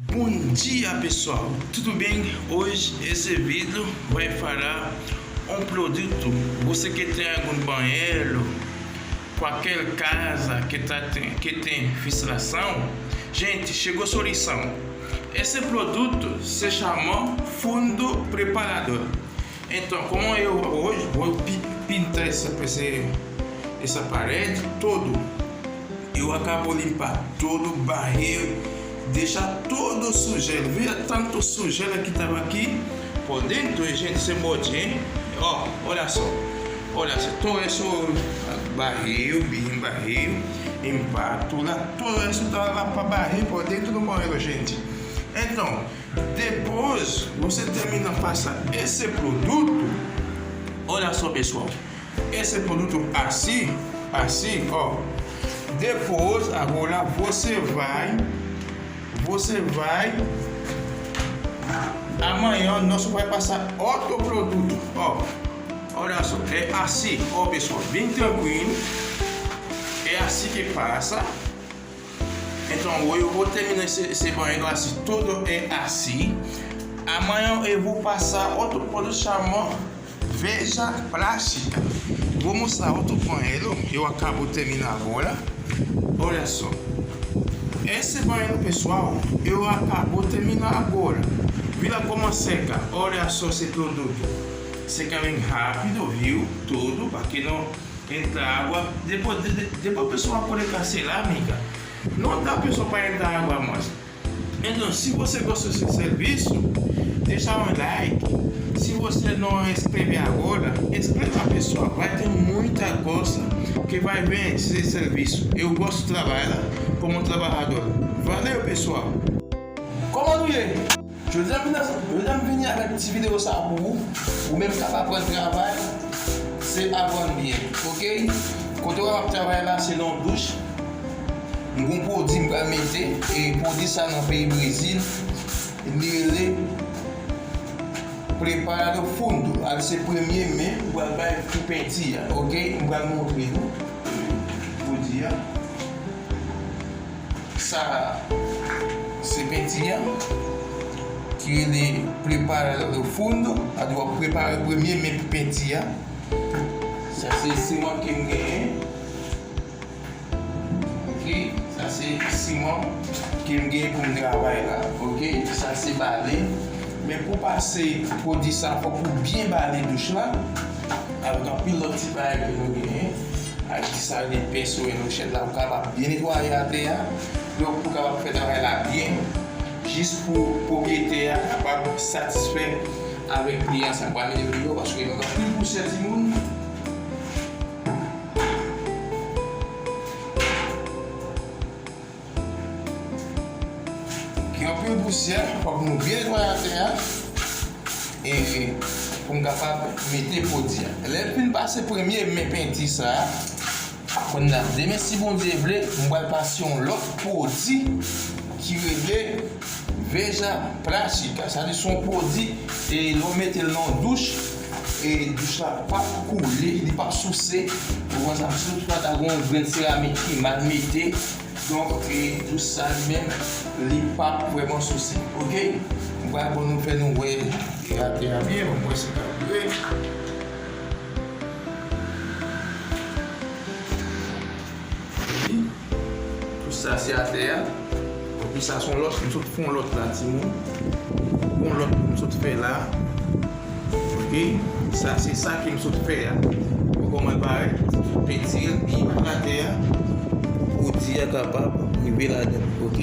Bom dia pessoal, tudo bem? Hoje esse vídeo vai falar um produto. Você que tem algum banheiro, qualquer casa que tem fixilação, gente, chegou a solução. Esse produto se chama fundo preparador. Então, como eu hoje vou pintar essa parede todo, eu acabo limpar todo o barreiro, deixar todo sujeira. Via tanto sujeira que estava aqui por dentro, e gente, você pode, hein? Ó, olha só, todo esse barril, empatula, todo isso tá lá para barril por dentro do banheiro, gente. Então, depois você termina de passar esse produto. Olha só pessoal, esse produto assim, ó. Depois, agora você vai amanhã nós vai passar outro produto, ó. Olha só, é assim, ó pessoal, bem tranquilo. É assim que passa. Então eu vou terminar esse banheiro assim, todo é assim. Amanhã eu vou passar outro produto chamado Veja Plástica. Vou mostrar outro banheiro, eu acabo de terminar agora. Olha só, esse banheiro pessoal, eu acabo de terminar agora. Vira como seca, olha só esse produto. Seca bem rápido, viu? Tudo, para que não entre água. Depois o pessoal pode cancelar, amiga. Não dá pessoal para entrar água mais. Então, se você gostou desse serviço, deixa um like. Se você não inscrever agora, inscreva pessoal. Vai ter muita coisa que vai ver esse serviço. Eu gosto de trabalhar como trabalhador. Valeu pessoal. Comment nous est? Je vous aime venir avec une petite vidéo ça pour vous, ou même capable de prendre travail, c'est avant bien, ok? Quand on va travailler là, c'est dans la douche. Nous avons produit, nous allons mettre, et produit ça dans le pays Brésil, il prépare le fond, c'est le premier mai, nous allons faire tout petit, ok? Nous allons montrer nous, pour dire, ça, c'est petit, qui prépare le fond, elle doit préparer le premier mai pour petit, ça c'est le ciment qui me gagne. Ça c'est ciment qui me gagne pour me travailler là, ok? Ça c'est balai. Mais pour passer, pour dire ça, il faut bien balayer douche là, avec un pilote petit bail que nous gagnons, avec ça les pinceaux et nos chaînes là, pour capable bien nettoyer la terre, donc pour capable faire travail là bien, juste pour propriétaire capable satisfait avec le client, ça va aller mieux parce que nous avons plus pour cette monde. Un peu de poussière pour nous bien nettoyer la terre et pour nous capable mettre les produits. Les films passent premier mais peinti ça. On a demain si bon Dieu veut, on va passer l'autre produit qui est Veja Plástica. Ça dit son produit et l'on met dans la douche et douche là pas couler, il pas soucier. Pour ça surtout pas d'avoir un grain de céramique qui mal metté. Donc, tout ça même, il n'est pas vraiment souci. Ok? On va nous faire nous voir la terre bien, on va se calculer. Tout ça, c'est à terre. Et puis, ça, sont l'autre, nous faisons l'autre là, Timon. On l'autre, nous faisons là. Ok? Ça, c'est ça qui nous fait là. Comment paraît? Petit, il va la terre. Pour dire capable de vivre là-dedans, ok?